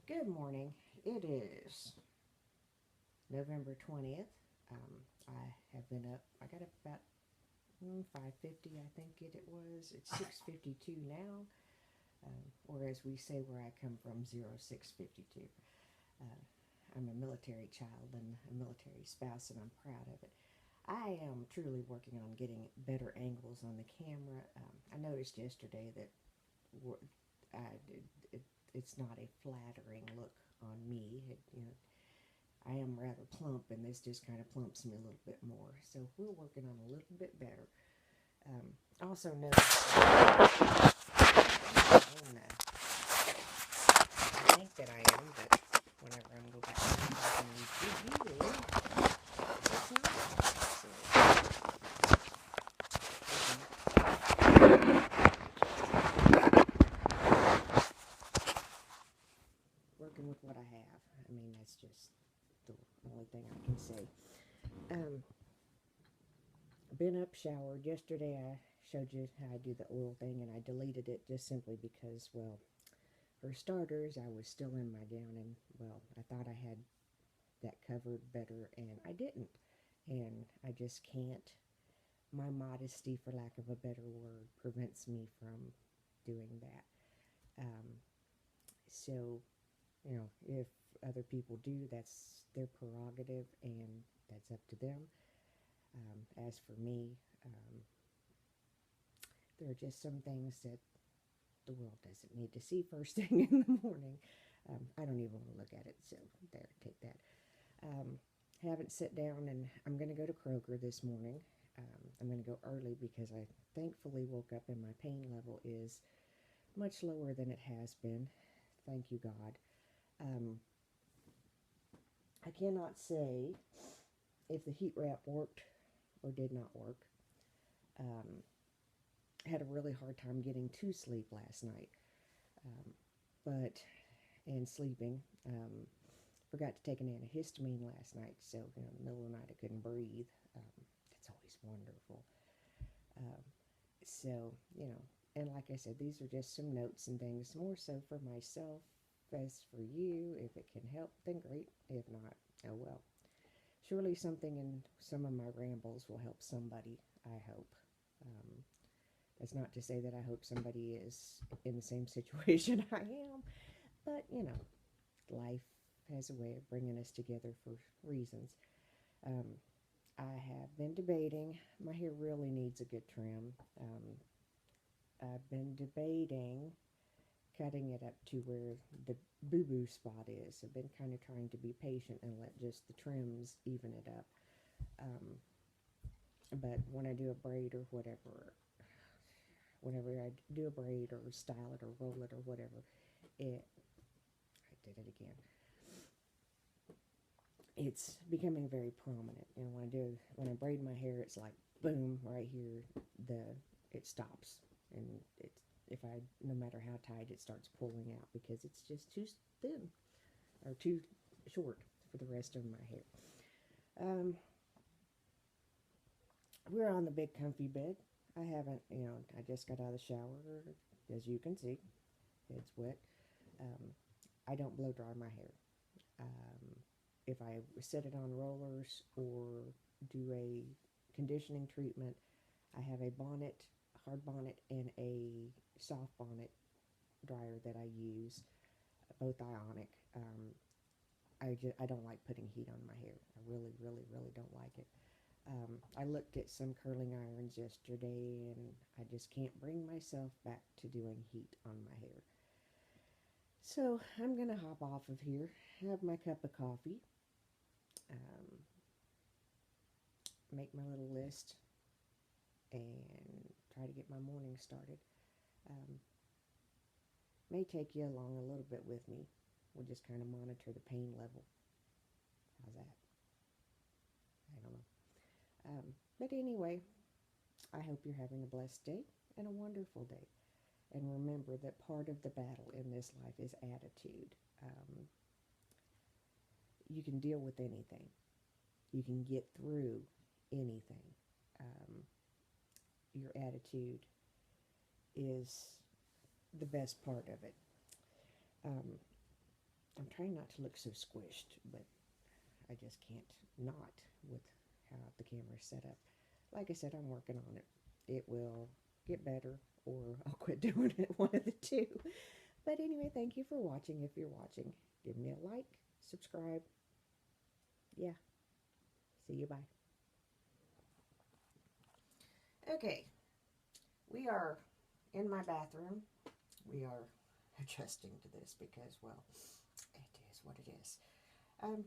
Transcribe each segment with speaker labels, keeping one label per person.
Speaker 1: Good morning. It is November 20th. I have been up. I got up about 5:50, I think it was. It's 6:52 now, or as we say where I come from, 0652. Uh, I'm a military child and a military spouse, and I'm proud of it. I am truly working on getting better angles on the camera. I noticed yesterday that I, it, it's not a flattering look on me. I am rather plump, and this just kind of plumps me a little bit more. So we're working on a little bit better. Also notice I think that I am, but whenever I'm go back and review, it's not. Working with what I have. I mean, that's just the only thing I can say. Um, been up, showered. Yesterday I showed you how I do the oil thing, and I deleted it just simply because, well, for starters, I was still in my gown, and, well, I thought I had that covered better, and I didn't. And I just can't. My modesty, for lack of a better word, prevents me from doing that. So, if other people do, that's their prerogative, and that's up to them. As for me, um, there are just some things that the world doesn't need to see first thing in the morning. I don't even want to look at it, so there, take that. Um, haven't sit down, and I'm going to go to Kroger this morning. I'm going to go early because I thankfully woke up and my pain level is much lower than it has been. Thank you, God. Um, I cannot say if the heat wrap worked or did not work. Um, had a really hard time getting to sleep last night, um, but and sleeping. Forgot to take an antihistamine last night, so in the middle of the night I couldn't breathe. That's always wonderful. Um, so and like I said, these are just some notes and things, more so for myself as for you. If it can help, then great. If not, oh well. Surely something in some of my rambles will help somebody, I hope. Um, that's not to say that I hope somebody is in the same situation I am, but life has a way of bringing us together for reasons. Um, I have been debating. My hair really needs a good trim. I've been debating cutting it up to where the boo boo spot is. I've been kind of trying to be patient and let just the trims even it up. Um, but when I do a braid or whatever, whenever I do a braid or style it or roll it or whatever, I did it again. It's becoming very prominent. When I braid my hair, it's like boom right here. The it stops, and it's if I no matter how tight it starts pulling out because it's just too thin or too short for the rest of my hair. Um, we're on the big comfy bed. I haven't, I just got out of the shower, as you can see. It's wet. Um, I don't blow dry my hair. Um, if I set it on rollers or do a conditioning treatment, I have a bonnet, hard bonnet, and a soft bonnet dryer that I use, both ionic. I don't like putting heat on my hair. I really, really, really don't like it. I looked at some curling irons yesterday, and I just can't bring myself back to doing heat on my hair. So I'm gonna hop off of here, have my cup of coffee, um, make my little list, and try to get my morning started. Um, may take you along a little bit with me. We'll just kind of monitor the pain level. How's that? I don't know. But anyway, I hope you're having a blessed day and a wonderful day. And remember that part of the battle in this life is attitude. Um, you can deal with anything, you can get through anything. Um, your attitude is the best part of it. Um, I'm trying not to look so squished, but I just can't not with how the camera's set up. Like I said, I'm working on it. It will get better or I'll quit doing it, one of the two. But anyway, thank you for watching. If you're watching, give me a like, subscribe. Yeah. See you. Bye. Okay. We are in my bathroom. We are adjusting to this because, well, it is what it is. I'm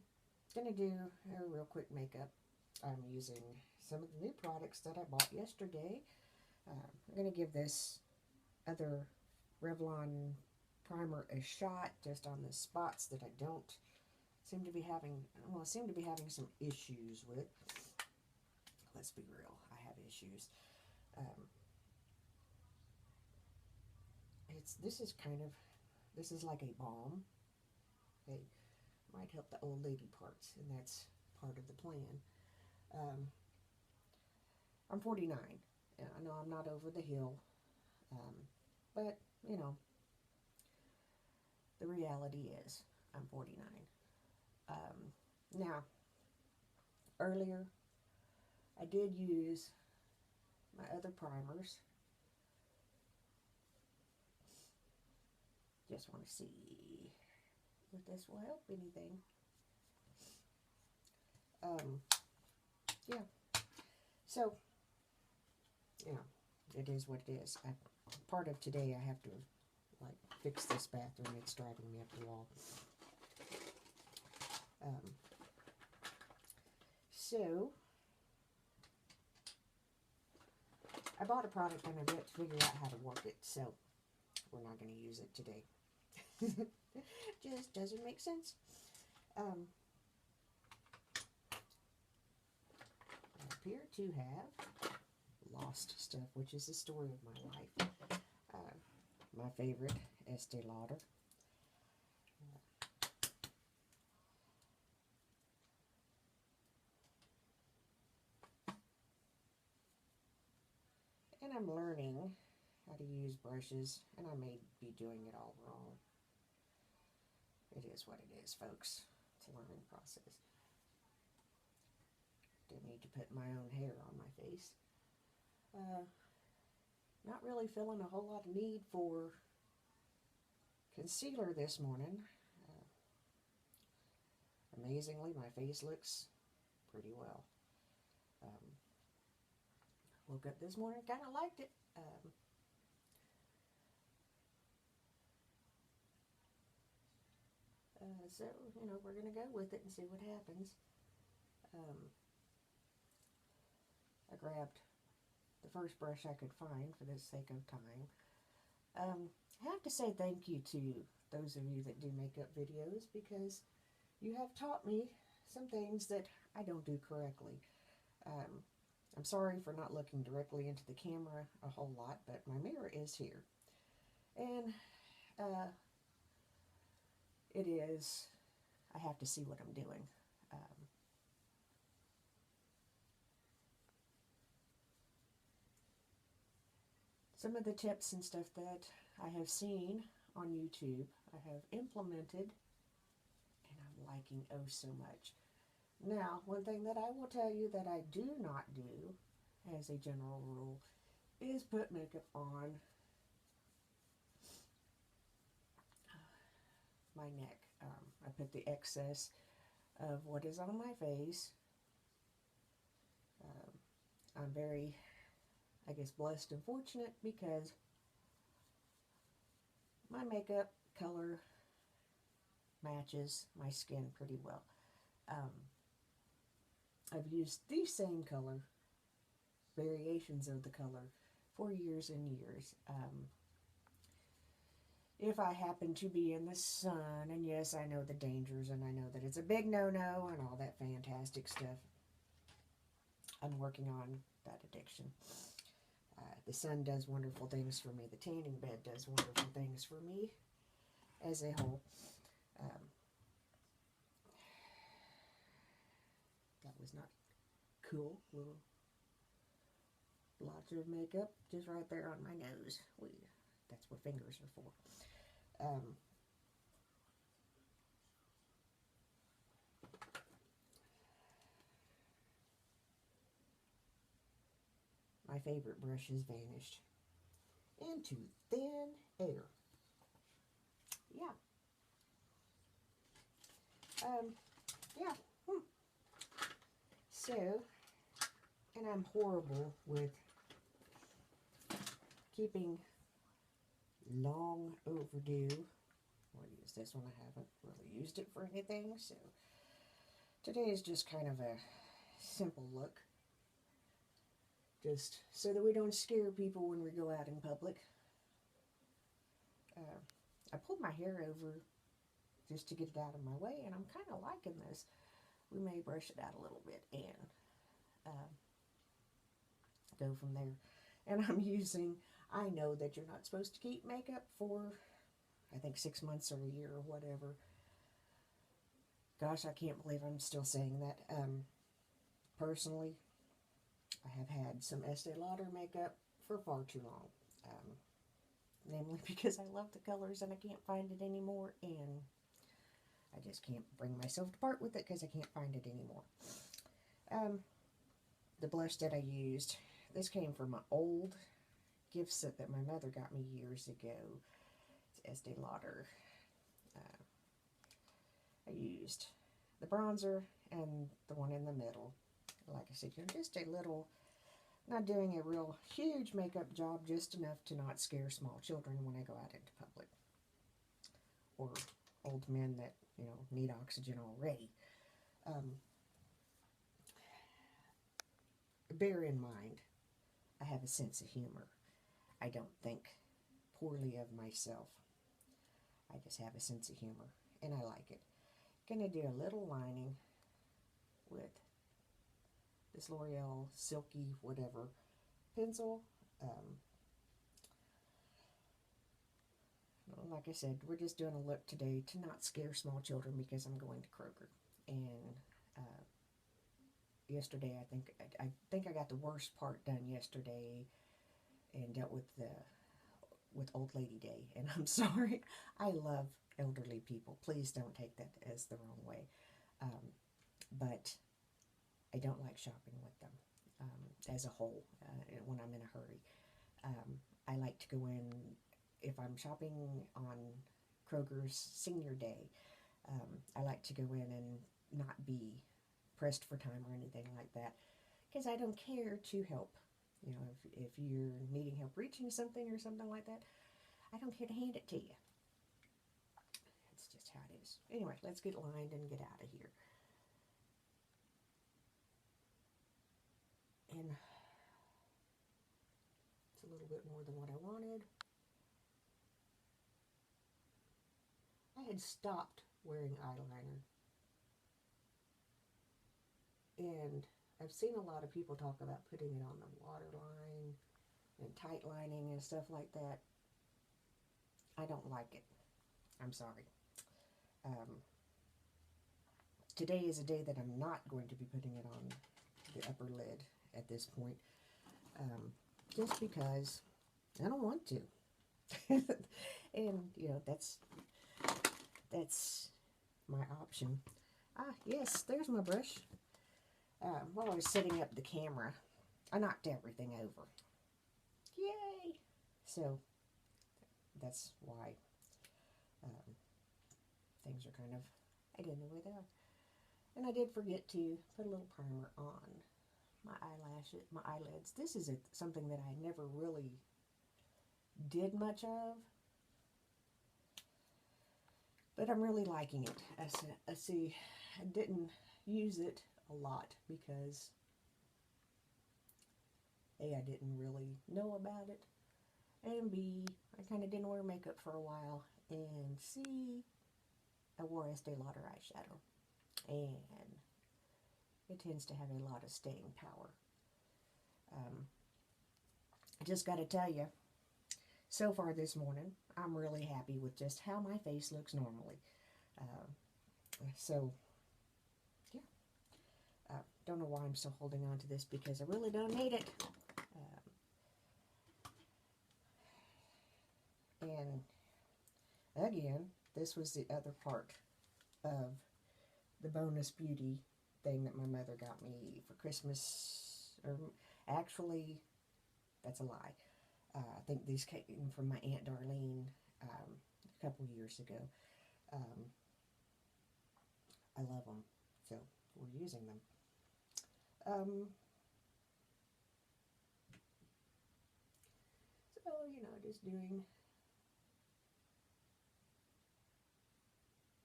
Speaker 1: going to do a real quick makeup. I'm using some of the new products that I bought yesterday. I'm going to give this other Revlon primer a shot just on the spots that I don't seem to be having, well, I seem to be having some issues with. Let's be real, I have issues. This is like a balm. It might help the old lady parts, and that's part of the plan. I'm 49. I know I'm not over the hill, but, you know, the reality is I'm 49. Now, earlier, I did use my other primers. Just want to see if this will help anything. Yeah. So, you know, it is what it is. Part of today I have to, like, fix this bathroom. It's driving me up the wall. So, I bought a product and I've yet to figure out how to work it, so we're not going to use it today. Just doesn't make sense. I appear to have lost stuff, which is the story of my life. My favorite, Estee Lauder. And I'm learning how to use brushes, and I may be doing it all wrong. It is what it is, folks. It's a learning process. Didn't need to put my own hair on my face. Not really feeling a whole lot of need for concealer this morning. Amazingly, my face looks pretty well. Woke up this morning, kind of liked it. So, you know, we're going to go with it and see what happens. I grabbed the first brush I could find for the sake of time. I have to say thank you to those of you that do makeup videos, because you have taught me some things that I don't do correctly. I'm sorry for not looking directly into the camera a whole lot, but my mirror is here. And it is, I have to see what I'm doing. Some of the tips and stuff that I have seen on YouTube, I have implemented, and I'm liking oh so much. Now, one thing that I will tell you that I do not do, as a general rule, is put makeup on my neck. I put the excess of what is on my face. I'm very, I guess, blessed and fortunate because my makeup color matches my skin pretty well. I've used the same color, variations of the color, for years and years. If I happen to be in the sun, and yes, I know the dangers, and I know that it's a big no-no, and all that fantastic stuff, I'm working on that addiction. The sun does wonderful things for me. The tanning bed does wonderful things for me as a whole. That was not cool. Little blotch of makeup just right there on my nose. That's what fingers are for. my favorite brush has vanished into thin air. Yeah. Yeah. So, and I'm horrible with keeping long overdue. I'll use this one. I haven't really used it for anything, so today is just kind of a simple look. Just so that we don't scare people when we go out in public. I pulled my hair over just to get it out of my way, and I'm kind of liking this. We may brush it out a little bit and go from there. And I'm using, I know that you're not supposed to keep makeup for, I think, 6 months or a year or whatever. Gosh, I can't believe I'm still saying that. Personally, I have had some Estee Lauder makeup for far too long. Namely because I love the colors and I can't find it anymore, and I just can't bring myself to part with it because I can't find it anymore. The blush that I used, this came from an old gift set that my mother got me years ago. It's Estee Lauder. I used the bronzer and the one in the middle. Like I said, just a little, not doing a real huge makeup job, just enough to not scare small children when I go out into public. Or old men that, need oxygen already. Bear in mind, I have a sense of humor. I don't think poorly of myself. I just have a sense of humor, and I like it. Gonna do a little lining with this L'Oreal Silky whatever pencil. Like I said, we're just doing a look today to not scare small children because I'm going to Kroger. And yesterday, I think I got the worst part done yesterday and dealt with Old Lady Day. And I'm sorry, I love elderly people. Please don't take that as the wrong way. But I don't like shopping with them as a whole when I'm in a hurry. I like to go in, if I'm shopping on Kroger's Senior Day, I like to go in and not be pressed for time or anything like that, because I don't care to help. If you're needing help reaching something or something like that, I don't care to hand it to you. It's just how it is. Anyway, let's get lined and get out of here. And it's a little bit more than what I wanted. I had stopped wearing eyeliner, and I've seen a lot of people talk about putting it on the waterline and tight lining and stuff like that. I don't like it. I'm sorry. Today is a day that I'm not going to be putting it on the upper lid at this point, just because I don't want to. And that's my option. Yes, there's my brush. While I was setting up the camera, I knocked everything over. Yay! So that's why things are kind of, I didn't know where they are. And I did forget to put a little primer on my eyelids. This is something that I never really did much of, but I'm really liking it. I see, I didn't use it a lot because A, I didn't really know about it, and B, I kind of didn't wear makeup for a while, and C, I wore Estee Lauder eyeshadow, and it tends to have a lot of staying power. I just got to tell you, so far this morning, I'm really happy with just how my face looks normally. So, yeah. Don't know why I'm still holding on to this, because I really don't need it. And again, this was the other part of the bonus beauty thing that my mother got me for Christmas, or actually That's a lie. I think these came from my Aunt Darlene a couple years ago. I love them, so we're using them. So, you know, just doing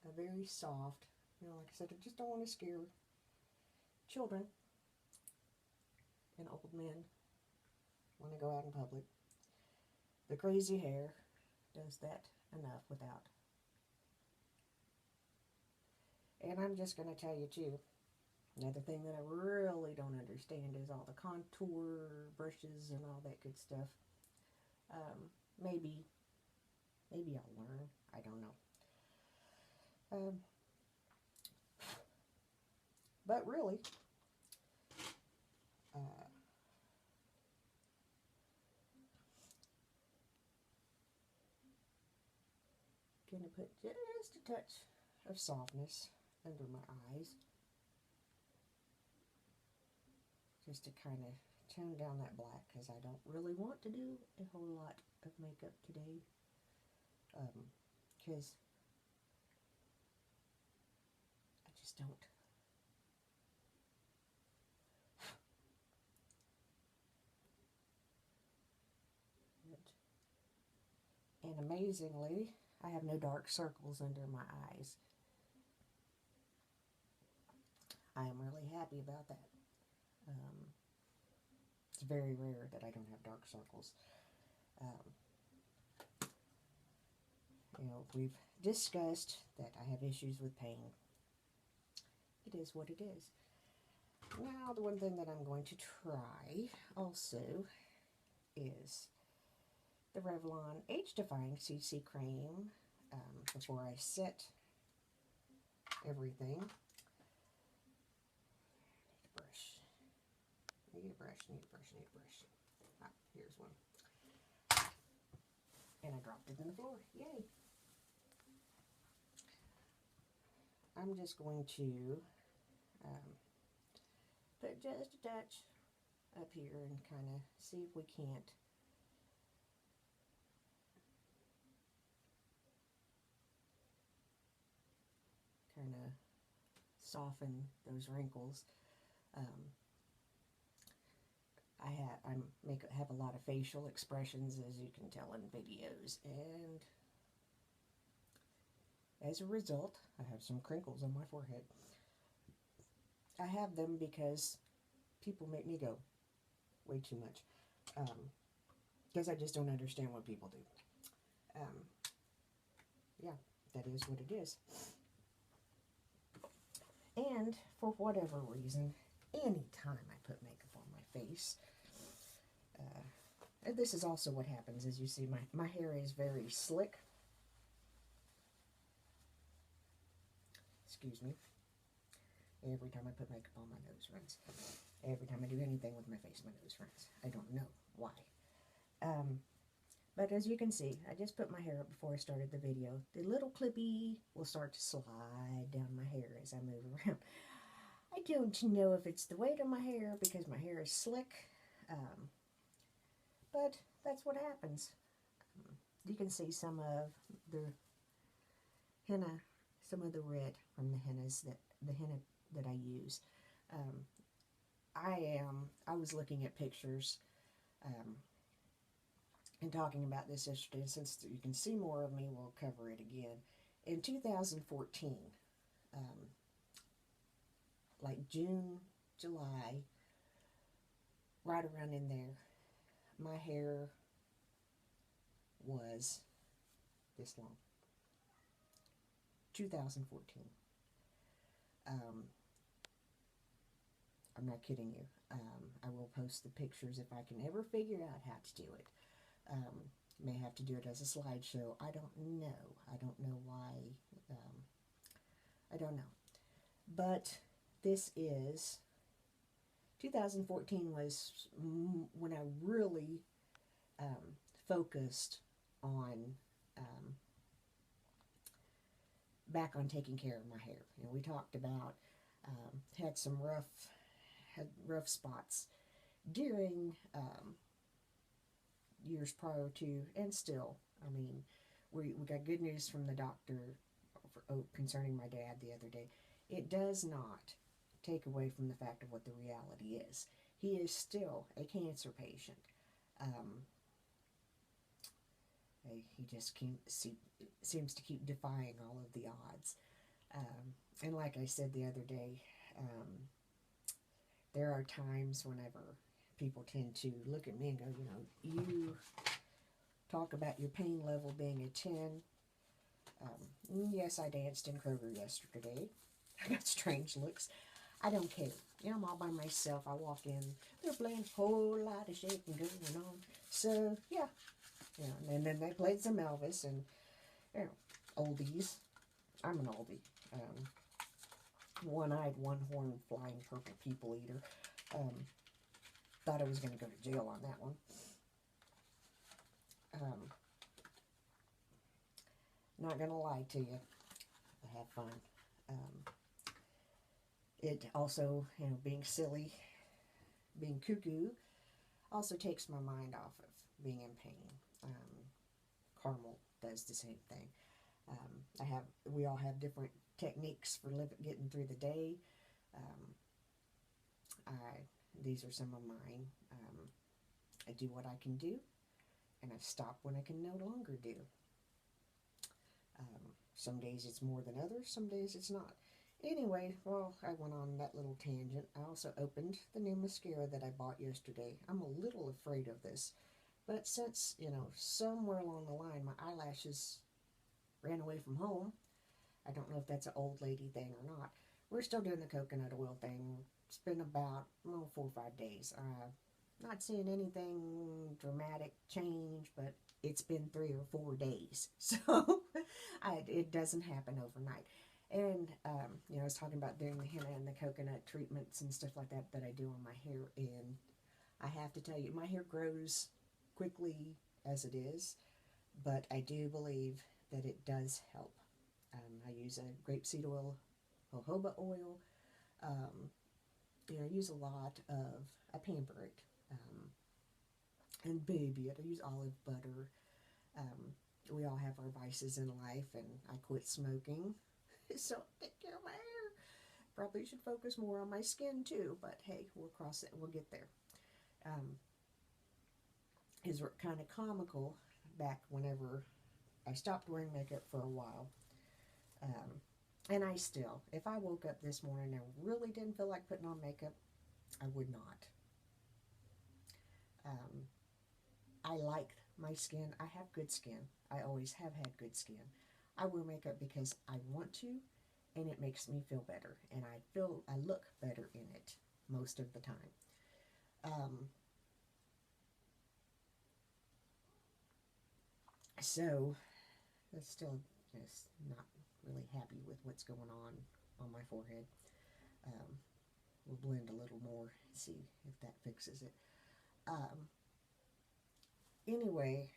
Speaker 1: a very soft, you know, like I said, I just don't want to scare children and old men when they go out in public. The crazy hair does that enough without. And I'm just going to tell you too, another thing that I really don't understand is all the contour brushes and all that good stuff. Maybe I'll learn. I don't know. But really, going to put just a touch of softness under my eyes, just to kind of tone down that black, because I don't really want to do a whole lot of makeup today, because I just don't. And amazingly, I have no dark circles under my eyes. I am really happy about that. It's very rare that I don't have dark circles. You know, we've discussed that I have issues with pain. It is what it is. Now, the one thing that I'm going to try also is the Revlon Age Defying CC Cream before I set everything. Need a brush. Ah, here's one. And I dropped it in the floor. Yay! I'm just going to put just a touch up here and kind of see if we can't kind of soften those wrinkles. I have a lot of facial expressions, as you can tell in videos, and as a result, I have some crinkles on my forehead. I have them because people make me go way too much, because I just don't understand what people do. Yeah, that is what it is. And for whatever reason, anytime I put makeup on my face, and this is also what happens. As you see, my hair is very slick. Excuse me. Every time I put makeup on, my nose runs. Every time I do anything with my face, my nose runs. I don't know why. But as you can see, I just put my hair up before I started the video. The little clippy will start to slide down my hair as I move around. I don't know if it's the weight of my hair, because my hair is slick, but that's what happens. You can see some of the henna, some of the red from the henna that I use. I was looking at pictures and talking about this yesterday. Since you can see more of me, we'll cover it again. In 2014, like June, July, right around in there, my hair was this long. 2014. I'm not kidding you. I will post the pictures if I can ever figure out how to do it. May have to do it as a slideshow. I don't know. I don't know why. I don't know. But this is 2014 was when I really focused on back on taking care of my hair. You know, we talked about had some rough spots during years prior to, and still, I mean, we got good news from the doctor concerning my dad the other day. It does not take away from the fact of what the reality is. He is still a cancer patient. Um, he just seems to keep defying all of the odds. And like I said the other day, there are times whenever people tend to look at me and go, you talk about your pain level being a 10. Yes, I danced in Kroger yesterday. I got strange looks. I don't care. I'm all by myself. I walk in. They're playing a whole lot of shaking going on. So, yeah. And then they played some Elvis and, oldies. I'm an oldie. One-eyed, one-horned, flying purple people eater. Thought I was going to go to jail on that one. Not going to lie to you. I have fun. It also, being silly, being cuckoo, also takes my mind off of being in pain. Carmel does the same thing. We all have different techniques for getting through the day. These are some of mine. I do what I can do, and I stop when I can no longer do. Some days it's more than others, some days it's not. Anyway, well, I went on that little tangent. I also opened the new mascara that I bought yesterday. I'm a little afraid of this, but since, somewhere along the line my eyelashes ran away from home, I don't know if that's an old lady thing or not. We're still doing the coconut oil thing. It's been about 4 or 5 days. Not seeing anything dramatic change, but it's been 3 or 4 days. So it doesn't happen overnight. And, I was talking about doing the henna and the coconut treatments and stuff like that I do on my hair. And I have to tell you, my hair grows quickly as it is, but I do believe that it does help. I use a grapeseed oil, jojoba oil. I use a lot of, I pamper it. And baby it. I use olive butter. We all have our vices in life, and I quit smoking. So take care of my hair. Probably should focus more on my skin too, but hey, we'll cross it. We'll get there. Is kind of comical back whenever I stopped wearing makeup for a while. And I still, if I woke up this morning and really didn't feel like putting on makeup, I would not. I like my skin. I have good skin. I always have had good skin. I wear makeup because I want to, and it makes me feel better. And I look better in it most of the time. So, that's still just not really happy with what's going on my forehead. We'll blend a little more, see if that fixes it. Anyway,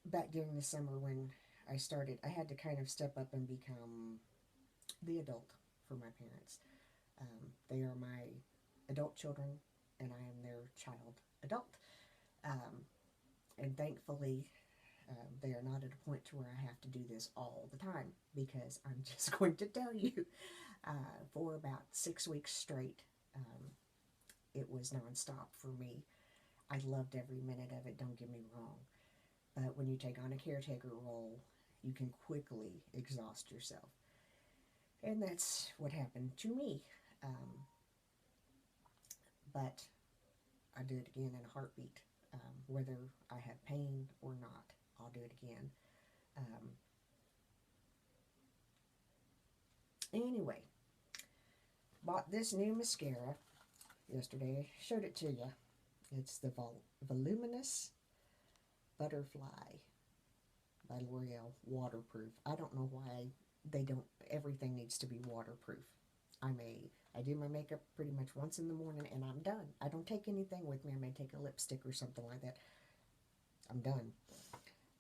Speaker 1: back during the summer when I started, I had to kind of step up and become the adult for my parents. They are my adult children, and I am their child adult. And thankfully, they are not at a point to where I have to do this all the time, because I'm just going to tell you, for about 6 weeks straight, it was nonstop for me. I loved every minute of it, don't get me wrong. But when you take on a caretaker role, you can quickly exhaust yourself. And that's what happened to me. But I do it again in a heartbeat. Whether I have pain or not, I'll do it again. Anyway, bought this new mascara yesterday. Showed it to you. It's the Voluminous Butterfly by L'Oreal, waterproof. I don't know why everything needs to be waterproof. I do my makeup pretty much once in the morning and I'm done. I don't take anything with me. I may take a lipstick or something like that. I'm done.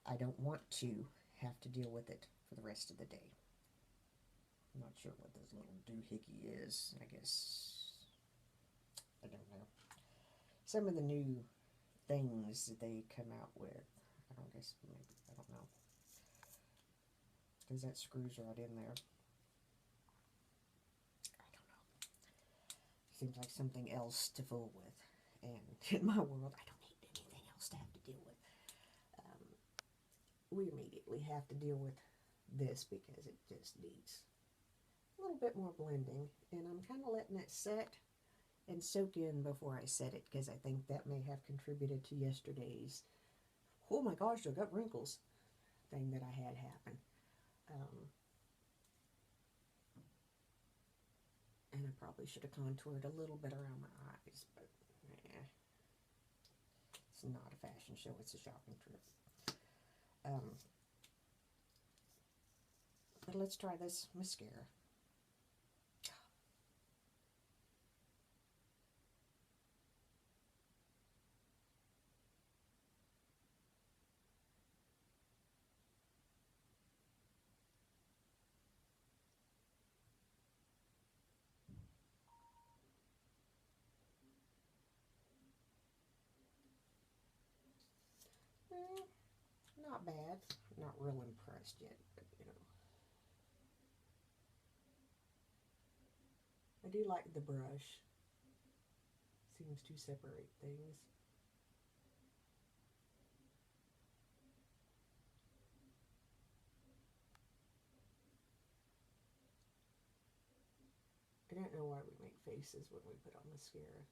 Speaker 1: I don't want to have to deal with it for the rest of the day. I'm not sure what this little doohickey is. I guess some of the new things that they come out with. I don't guess, maybe, I don't know. Because that screws right in there. I don't know. Seems like something else to fool with. And in my world, I don't need anything else to have to deal with. We immediately have to deal with this because it just needs a little bit more blending. And I'm kind of letting it set and soak in before I set it, because I think that may have contributed to yesterday's, oh my gosh, I got wrinkles thing that I had happen. And I probably should have contoured a little bit around my eyes, but it's not a fashion show, it's a shopping trip. But let's try this mascara. Not bad. Not real impressed yet, but you know. I do like the brush. Seems to separate things. I don't know why we make faces when we put on mascara.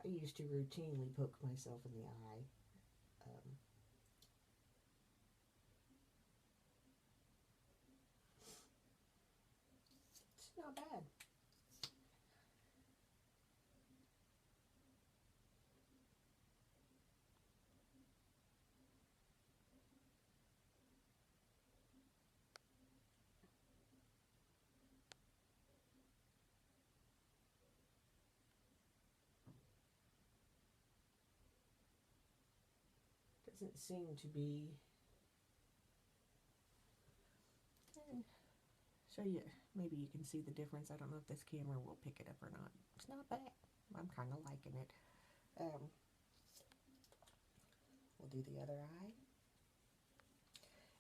Speaker 1: I used to routinely poke myself in the eye. It's not bad. Doesn't seem to be. So yeah, maybe you can see the difference. I don't know if this camera will pick it up or not. It's not bad. I'm kind of liking it. We'll do the other eye.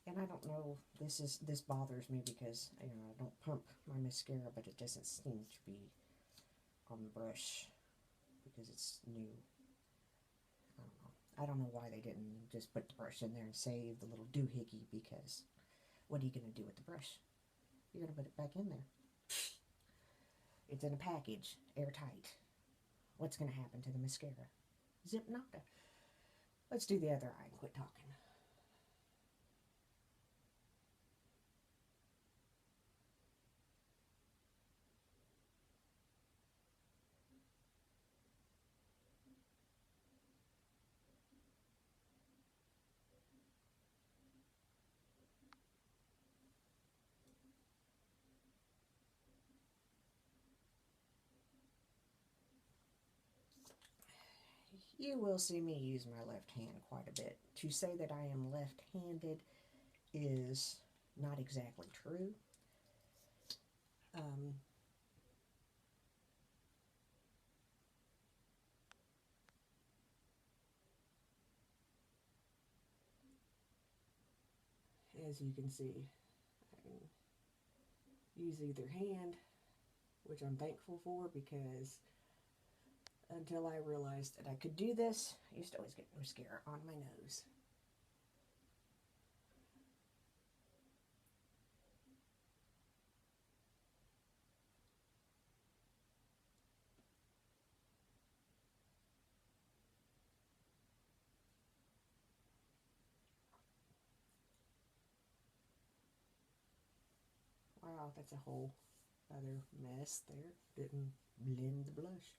Speaker 1: And I don't know, this bothers me because, you know, I don't pump my mascara, but it doesn't seem to be on the brush because it's new. I don't know. I don't know why they didn't just put the brush in there and save the little doohickey, because what are you going to do with the brush? You're going to put it back in there. It's in a package, airtight. What's going to happen to the mascara? Zip nada. Let's do the other eye and quit talking. You will see me use my left hand quite a bit. To say that I am left-handed is not exactly true. As you can see, I can use either hand, which I'm thankful for, because until I realized that I could do this, I used to always get mascara on my nose. Wow, that's a whole other mess there. Didn't blend the blush.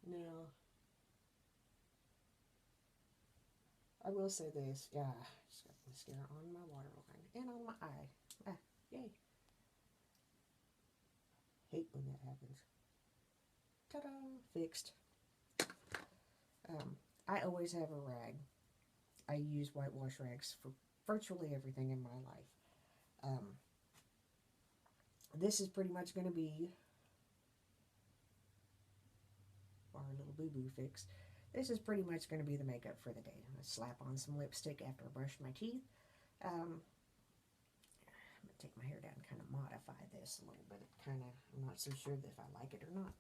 Speaker 1: Now, I will say this. Yeah, just got mascara on my waterline and on my eye. Ah, yay. Hate when that happens. Ta-da! Fixed. I always have a rag. I use whitewash rags for virtually everything in my life. Um, this is pretty much going to be our little boo-boo fix. This is pretty much going to be the makeup for the day. I'm going to slap on some lipstick after I brush my teeth. I'm going to take my hair down and kind of modify this a little bit. I'm not so sure if I like it or not.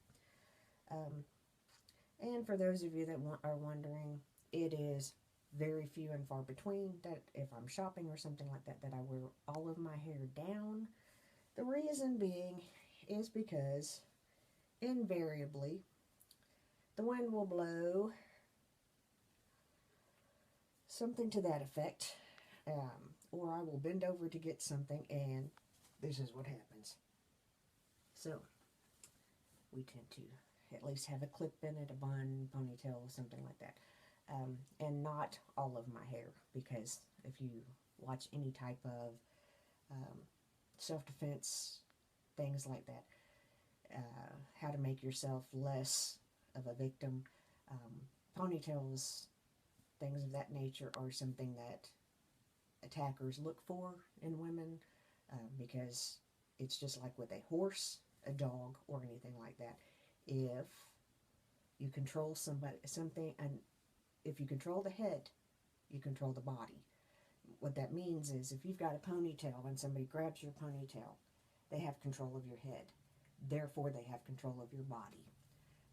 Speaker 1: And for those of you that are wondering, it is very few and far between that if I'm shopping or something like that, that I wear all of my hair down. The reason being is because invariably the wind will blow something to that effect, or I will bend over to get something, and this is what happens. So we tend to at least have a clip in it, a bun, ponytail, something like that. And not all of my hair, because if you watch any type of self-defense, things like that, how to make yourself less of a victim, ponytails, things of that nature are something that attackers look for in women, because it's just like with a horse, a dog, or anything like that. If you control something, and if you control the head, you control the body. What that means is if you've got a ponytail and somebody grabs your ponytail, they have control of your head. Therefore, they have control of your body.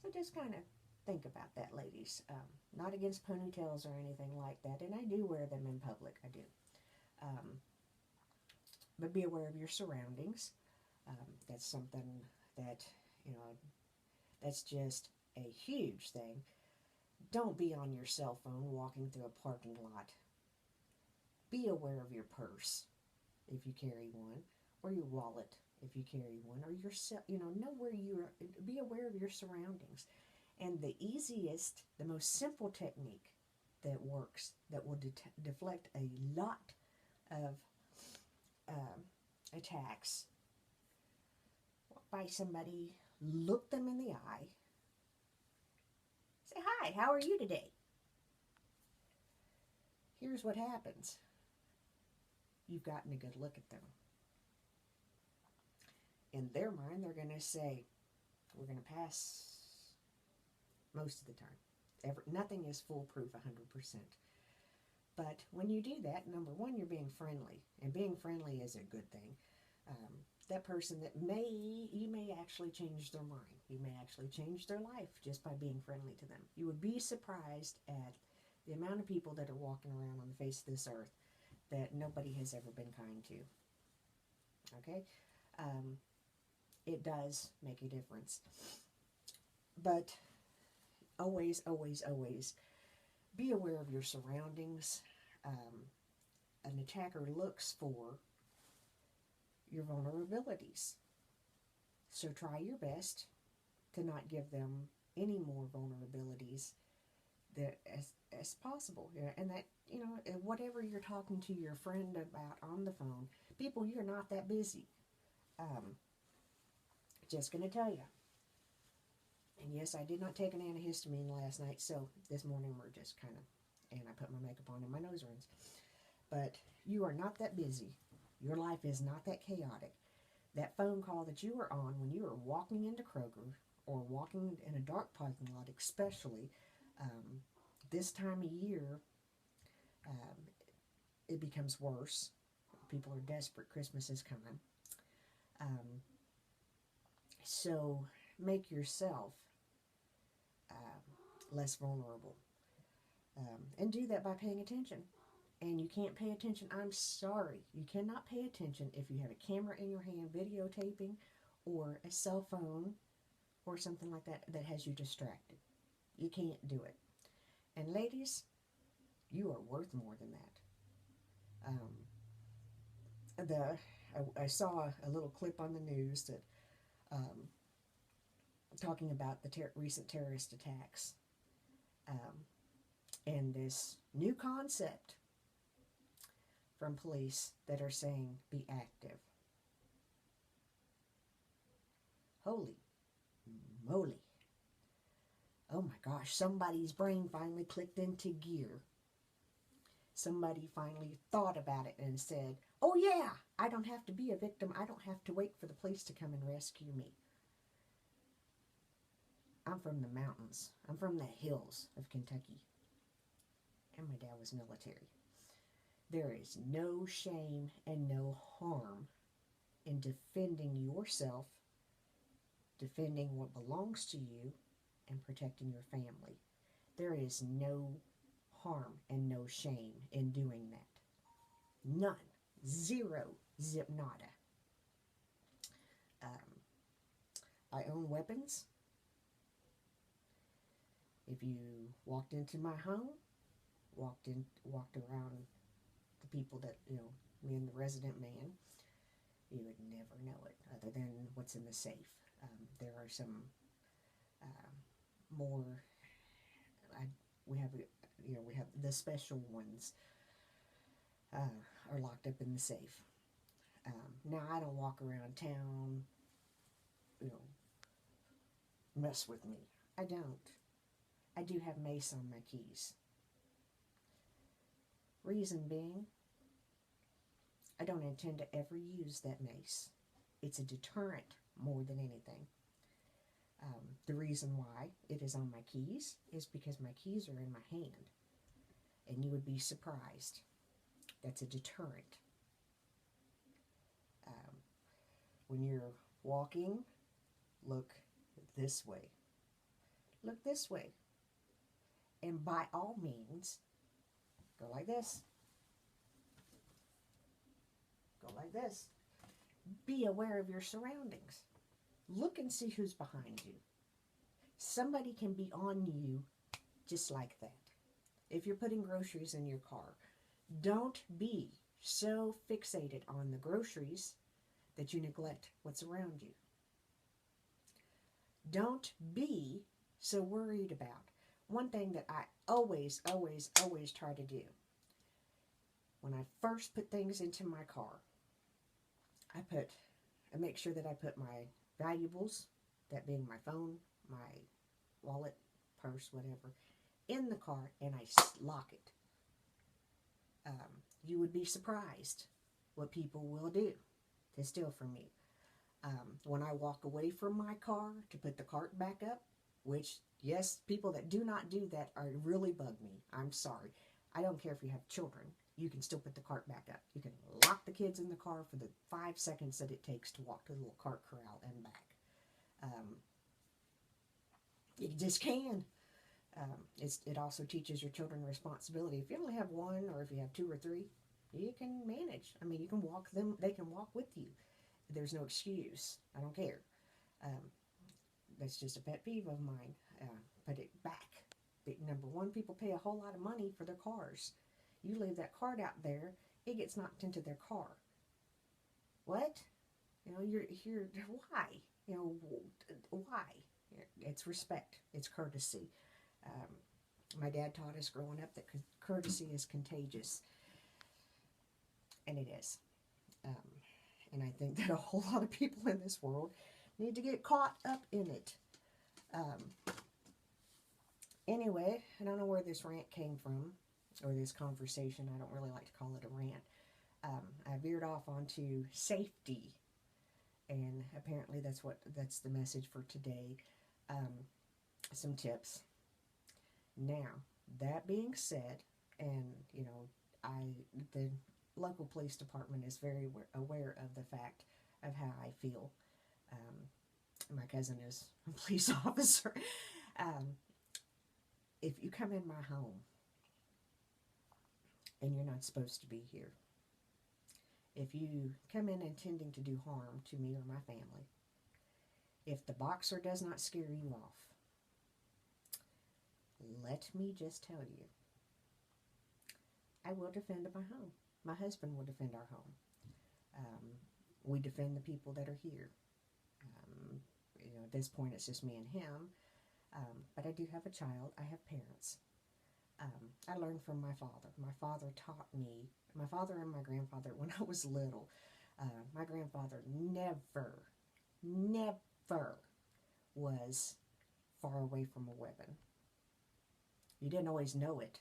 Speaker 1: So just kind of think about that, ladies. Not against ponytails or anything like that, and I do wear them in public. I do. But be aware of your surroundings. That's something that, that's just a huge thing. Don't be on your cell phone walking through a parking lot. Be aware of your purse if you carry one, or your wallet if you carry one, or your know where you're. Be aware of your surroundings. And the easiest, the most simple technique that works, that will deflect a lot of attacks. Walk by somebody, look them in the eye, say, "Hi, how are you today?" Here's what happens. You've gotten a good look at them. In their mind, they're going to say, we're going to pass most of the time. Nothing is foolproof 100%. But when you do that, number one, you're being friendly. And being friendly is a good thing. That person you may actually change their mind. You may actually change their life just by being friendly to them. You would be surprised at the amount of people that are walking around on the face of this earth that nobody has ever been kind to. Okay? It does make a difference. But always, always, always be aware of your surroundings. An attacker looks for your vulnerabilities. So try your best to not give them any more vulnerabilities as possible. And that, whatever you're talking to your friend about on the phone, people, you're not that busy. Just going to tell you. And yes, I did not take an antihistamine last night, so this morning we're just kind of, and I put my makeup on and my nose runs. But you are not that busy. Your life is not that chaotic. That phone call that you were on when you were walking into Kroger or walking in a dark parking lot, especially this time of year, it becomes worse. People are desperate. Christmas is coming. So make yourself less vulnerable. And do that by paying attention. And you can't pay attention. I'm sorry. You cannot pay attention if you have a camera in your hand videotaping, or a cell phone or something like that that has you distracted. You can't do it. And ladies, you are worth more than that. I saw a little clip on the news that talking about the recent terrorist attacks, and this new concept from police that are saying be active. Holy moly. oh my gosh, somebody's brain finally clicked into gear. Somebody finally thought about it and said, oh yeah, I don't have to be a victim. I don't have to wait for the police to come and rescue me. I'm from the mountains. I'm from the hills of Kentucky. And my dad was military. There is no shame and no harm in defending yourself, defending what belongs to you, and protecting your family. There is no harm and no shame in doing that. None. Zero. Zip nada. I own weapons. If you walked into my home, walked around the people that, me and the resident man, you would never know it other than what's in the safe. There are some more, we have the special ones are locked up in the safe. Now I don't walk around town, mess with me. I don't. I do have mace on my keys. Reason being, I don't intend to ever use that mace. It's a deterrent more than anything. The reason why it is on my keys is because my keys are in my hand. And you would be surprised. That's a deterrent. When you're walking, look this way. Look this way. And by all means, go like this. Go like this. Be aware of your surroundings. Look and see who's behind you. Somebody can be on you just like that. If you're putting groceries in your car, don't be so fixated on the groceries that you neglect what's around you. Don't be so worried about. One thing that I always try to do, when I first put things into my car, I make sure that I put my valuables, that being my phone, my wallet, purse, whatever, in the car, and I lock it. You would be surprised what people will do to steal from me. When I walk away from my car to put the cart back up, which, yes, people that do not do that are really bug me. I'm sorry. I don't care if you have children. You can still put the cart back up. You can lock the kids in the car for the 5 seconds that it takes to walk to the little cart corral and back. You just can. It also teaches your children responsibility. If you only have one, or if you have 2 or 3, you can manage. I mean, you can walk them. They can walk with you. There's no excuse. I don't care. That's just a pet peeve of mine. Put it back. Number one, people pay a whole lot of money for their cars. You leave that cart out there, it gets knocked into their car. What? You're why? Why? It's respect. It's courtesy. My dad taught us growing up that courtesy is contagious. And it is. And I think that a whole lot of people in this world need to get caught up in it. Anyway, I don't know where this rant came from, or this conversation. I don't really like to call it a rant. I veered off onto safety, and apparently that's the message for today. Some tips. Now, that being said, and the local police department is very aware of the fact of how I feel. My cousin is a police officer. If you come in my home and you're not supposed to be here, if you come in intending to do harm to me or my family, if the boxer does not scare you off, let me just tell you, I will defend my home. My husband will defend our home. We defend the people that are here. At this point, it's just me and him. But I do have a child. I have parents. I learned from my father. My father taught me, my father and my grandfather, when I was little, my grandfather never was far away from a weapon. You didn't always know it,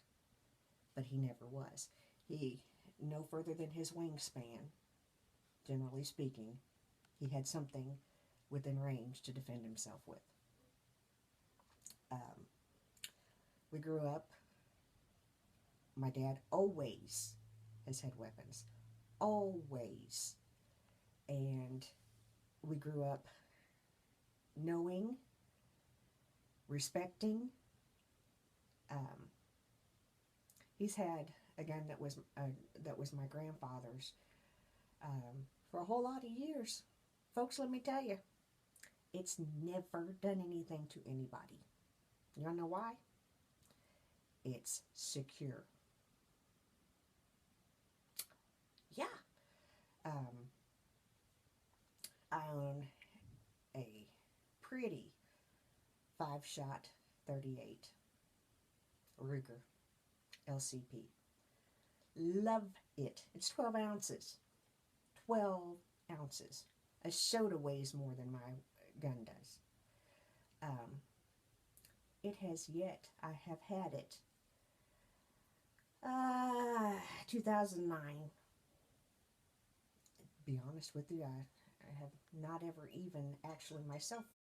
Speaker 1: but he never was. He, no further than his wingspan, generally speaking, he had something within range to defend himself with. We grew up, my dad always has had weapons. Always. And we grew up knowing, respecting. He's had a gun that was my grandfather's for a whole lot of years. Folks, let me tell you, it's never done anything to anybody. You wanna know why? It's secure. Yeah. I own a pretty 5-shot 38 Ruger LCP. Love it. It's 12 ounces. 12 ounces. A soda weighs more than my gun does. It has yet. I have had it. 2009. Be honest with you, I have not ever even actually myself